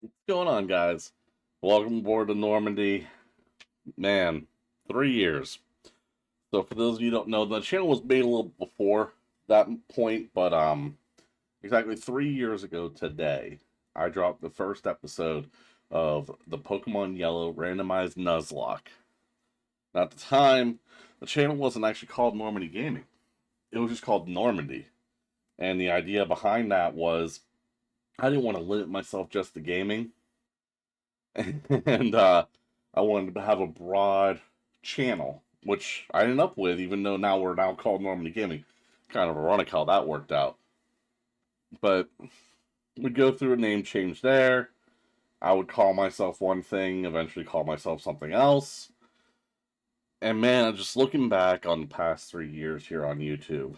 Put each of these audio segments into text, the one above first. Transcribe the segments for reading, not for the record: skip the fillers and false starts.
What's going on, guys? Welcome aboard to Normandy. Man, 3 years. So for those of you who don't know, the channel was made a little before that point, but exactly 3 years ago today, I dropped the first episode of the Pokemon Yellow randomized Nuzlocke. Now, at the time, the channel wasn't actually called Normandy Gaming. It was just called Normandy. And the idea behind that was I didn't want to limit myself just to gaming. and I wanted to have a broad channel, which I ended up with, even though now we're now called Normandy Gaming. Kind of ironic how that worked out. But we'd go through a name change there. I would call myself one thing, eventually call myself something else. And man, just looking back on the past 3 years here on YouTube,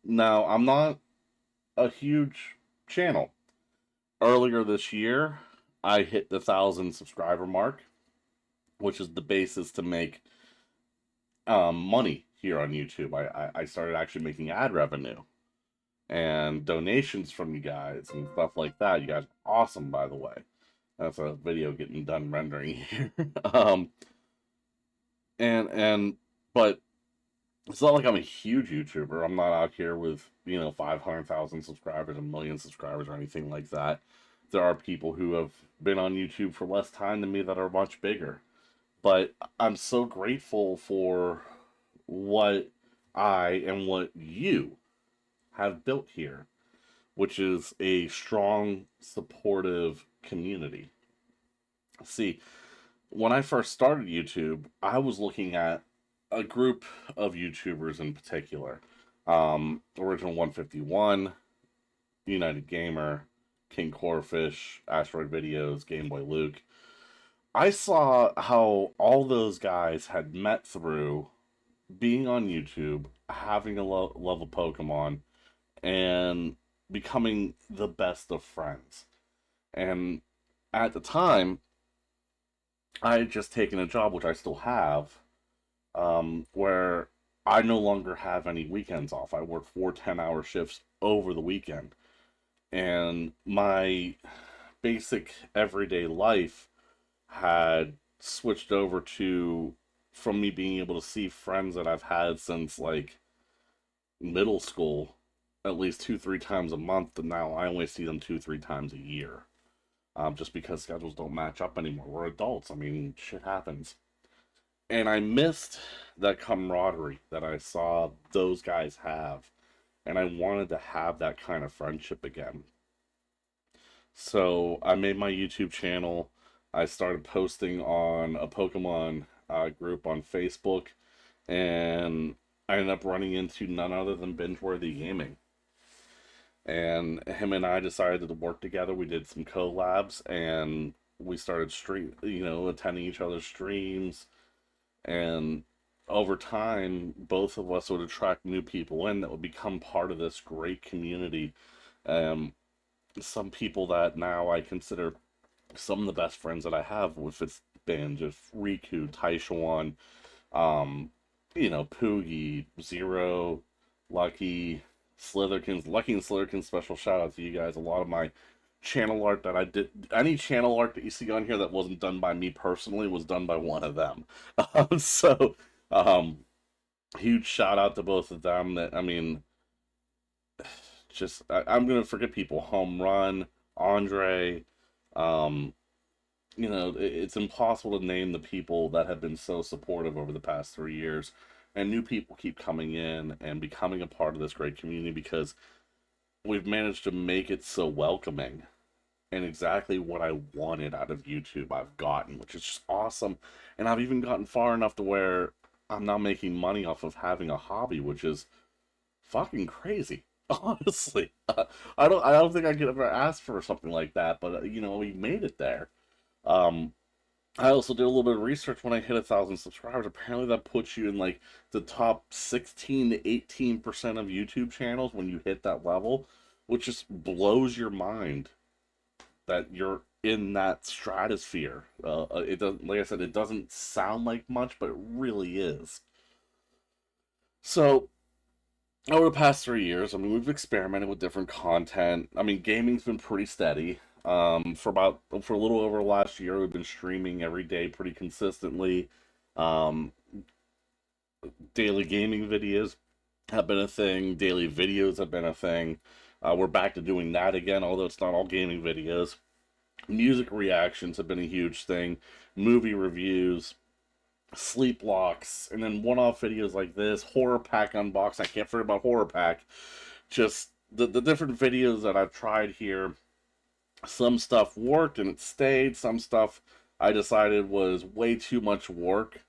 now I'm not a huge channel. Earlier this year, I hit the 1,000 subscriber mark, which is the basis to make money here on YouTube. I started actually making ad revenue and donations from you guys and stuff like that. You guys are awesome, by the way. That's a video getting done rendering here. um, and but it's not like I'm a huge YouTuber. I'm not out here with 500,000 subscribers, a million subscribers, or anything like that. There are people who have been on YouTube for less time than me that are much bigger. But I'm so grateful for what I and what you have built here, which is a strong, supportive community. See, when I first started YouTube, I was looking at a group of YouTubers in particular. Original 151, United Gamer, King Corefish, Asteroid Videos, Game Boy Luke. I saw how all those guys had met through being on YouTube, having a love of Pokemon, and becoming the best of friends. And at the time, I had just taken a job, which I still have, where I no longer have any weekends off. I work 4 10-hour shifts over the weekend. And my basic everyday life had switched over to from me being able to see friends that I've had since like middle school at least 2 3 times a month, and now I only see them 2 3 times a year. Just because schedules don't match up anymore. We're adults. I mean, shit happens. And I missed that camaraderie that I saw those guys have, and I wanted to have that kind of friendship again. So I made my YouTube channel. I started posting on a Pokemon group on Facebook, and I ended up running into none other than Bingeworthy Gaming. And him and I decided to work together. We did some collabs, and we started attending each other's streams. And over time, both of us would attract new people in that would become part of this great community. Um, some people that now I consider some of the best friends that I have, if it's been just Riku, Taishuan, um, Poogie, Zero, Lucky, Slitherkins. Lucky and Slitherkins, special shout out to you guys. A lot of my channel art that I did, any channel art that you see on here that wasn't done by me personally, was done by one of them. So, um, huge shout out to both of them. That I mean, I'm gonna forget people. Home Run, Andre, um, it's impossible to name the people that have been so supportive over the past 3 years. And new people keep coming in and becoming a part of this great community because we've managed to make it so welcoming. And exactly what I wanted out of YouTube, I've gotten, which is just awesome. And I've even gotten far enough to where I'm now making money off of having a hobby, which is fucking crazy. Honestly, I don't think I could ever ask for something like that, but we made it there. Um, I also did a little bit of research when I hit 1,000 subscribers. Apparently, that puts you in like the top 16 to 18% of YouTube channels when you hit that level, which just blows your mind that you're in that stratosphere. It doesn't, like I said, it doesn't sound like much, but it really is. So over the past 3 years, I mean, we've experimented with different content. I mean, gaming's been pretty steady. For a little over last year, we've been streaming every day pretty consistently. Um, Daily gaming videos have been a thing. Daily videos have been a thing. We're back to doing that again, although it's not all gaming videos. Music reactions have been a huge thing. Movie reviews, sleep locks, and then one-off videos like this. Horror Pack unbox. I can't forget about Horror Pack. Just the different videos that I've tried here. Some stuff worked and it stayed. Some stuff I decided was way too much work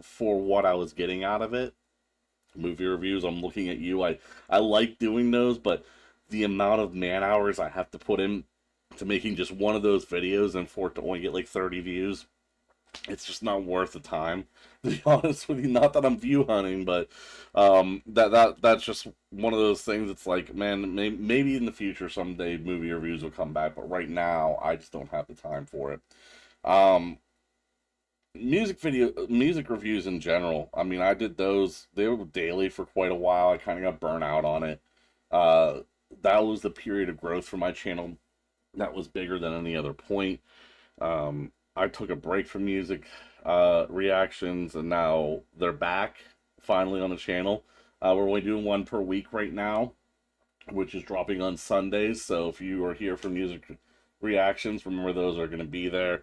for what I was getting out of it. Movie reviews, I'm looking at you. I like doing those, but the amount of man hours I have to put in to making just one of those videos and for it to only get like 30 views, it's just not worth the time. To be honest with you, not that I'm view hunting, but that's just one of those things. It's like, man, maybe in the future someday movie reviews will come back, but right now I just don't have the time for it. Um, music reviews in general. I mean, I did those. They were daily for quite a while. I kind of got burnt out on it. Uh, that was the period of growth for my channel. That was bigger than any other point. I took a break from music reactions, and now they're back finally on the channel. We're only doing one per week right now, which is dropping on Sundays. So if you are here for music reactions, remember those are going to be there.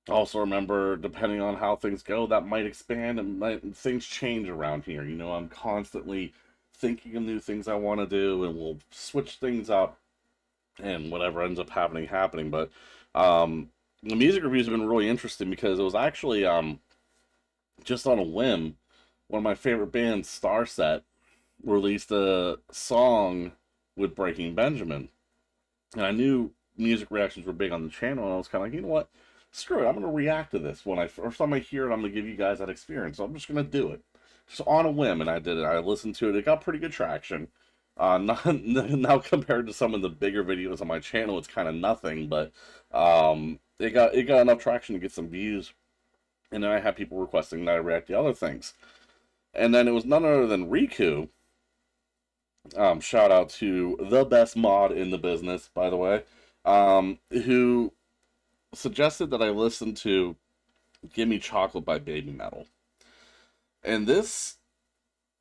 Also remember, depending on how things go, that might expand and things change around here. You know, I'm constantly thinking of new things I want to do, and we'll switch things up, and whatever ends up happening. But the music reviews have been really interesting because it was actually just on a whim. One of my favorite bands, Starset, released a song with Breaking Benjamin, and I knew music reactions were big on the channel, and I was kind of like, you know what? Screw it, I'm gonna react to this. When I first time I hear it, I'm gonna give you guys that experience. So I'm just gonna do it, just on a whim, and I did it. I listened to it. It got pretty good traction. Not now compared to some of the bigger videos on my channel, it's kind of nothing, but it got enough traction to get some views, and then I had people requesting that I react to other things, and then it was none other than Riku. Shout out to the best mod in the business, by the way, who suggested that I listen to "Gimme Chocolate" by Baby Metal, and this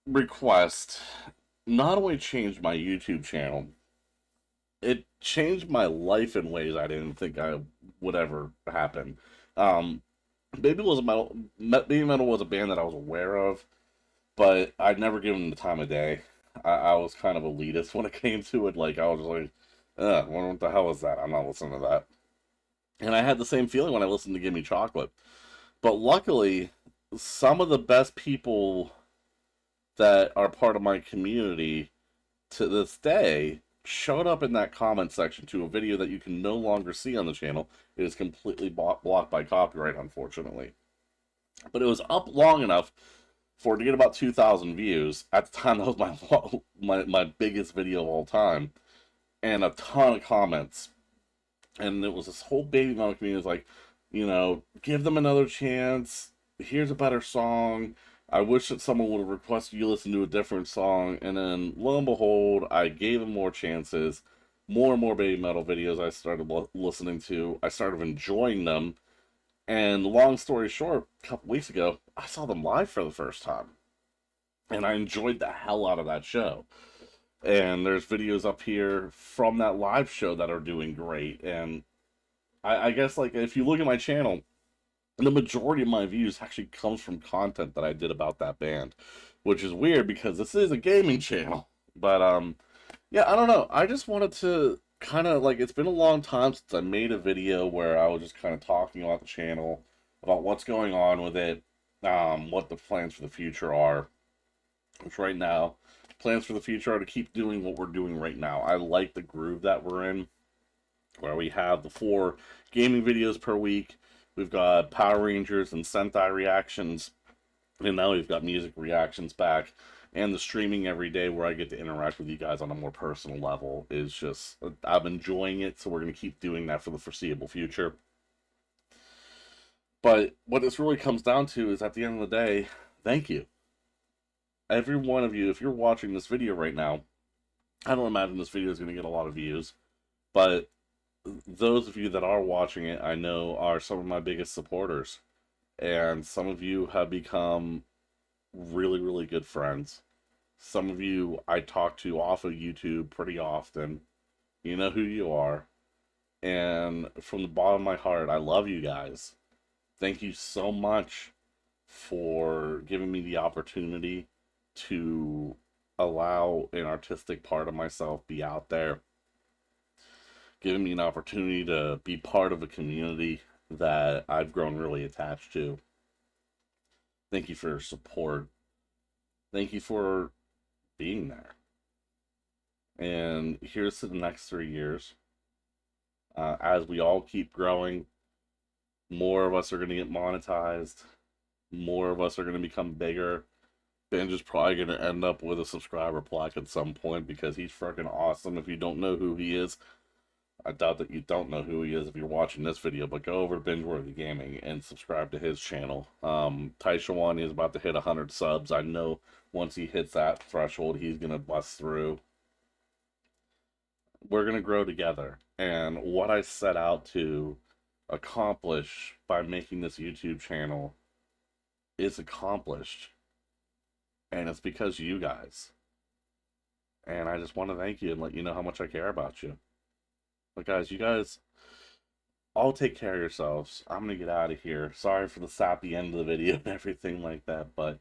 request not only changed my YouTube channel, it changed my life in ways I didn't think I would ever happen. Um, Baby Metal was a band that I was aware of, but I'd never given them the time of day. I was kind of elitist when it came to it. Like I was just like, what the hell is that? I'm not listening to that. And I had the same feeling when I listened to Gimme Chocolate. But luckily, some of the best people that are part of my community to this day showed up in that comment section to a video that you can no longer see on the channel. It is completely blocked by copyright, unfortunately. But it was up long enough for it to get about 2,000 views. At the time, that was my biggest video of all time, and a ton of comments. And it was this whole Baby Metal community was like, you know, give them another chance. Here's a better song. I wish that someone would have requested you listen to a different song. And then, lo and behold, I gave them more chances. More and more Baby Metal videos I started listening to. I started enjoying them. And long story short, a couple weeks ago, I saw them live for the first time. And I enjoyed the hell out of that show. And there's videos up here from that live show that are doing great. And I guess, like, if you look at my channel, the majority of my views actually comes from content that I did about that band, which is weird because this is a gaming channel. But yeah, I don't know. I just wanted to kind of like, it's been a long time since I made a video where I was just kind of talking about the channel, about what's going on with it, what the plans for the future are. Which right now, plans for the future are to keep doing what we're doing right now. I like the groove that we're in, where we have the 4 gaming videos per week. We've got Power Rangers and Sentai reactions, and now we've got music reactions back. And the streaming every day where I get to interact with you guys on a more personal level is just, I'm enjoying it, so we're going to keep doing that for the foreseeable future. But what this really comes down to is, at the end of the day, thank you. Every one of you, if you're watching this video right now, I don't imagine this video is going to get a lot of views, but those of you that are watching it, I know are some of my biggest supporters. And some of you have become really, really good friends. Some of you I talk to off of YouTube pretty often. You know who you are. And from the bottom of my heart, I love you guys. Thank you so much for giving me the opportunity to allow an artistic part of myself be out there, giving me an opportunity to be part of a community that I've grown really attached to. Thank you for your support. Thank you for being there. And here's to the next 3 years. As we all keep growing, more of us are going to get monetized. More of us are going to become bigger. Benj is probably going to end up with a subscriber plaque at some point because he's freaking awesome. If you don't know who he is, I doubt that you don't know who he is if you're watching this video, but go over to Bingeworthy Gaming and subscribe to his channel. Taishawani is about to hit 100 subs. I know once he hits that threshold, he's going to bust through. We're going to grow together. And what I set out to accomplish by making this YouTube channel is accomplished. And it's because of you guys. And I just want to thank you and let you know how much I care about you. But guys, you guys all take care of yourselves. I'm gonna get out of here. Sorry for the sappy end of the video and everything like that, but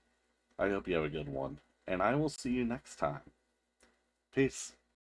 I hope you have a good one. And I will see you next time. Peace.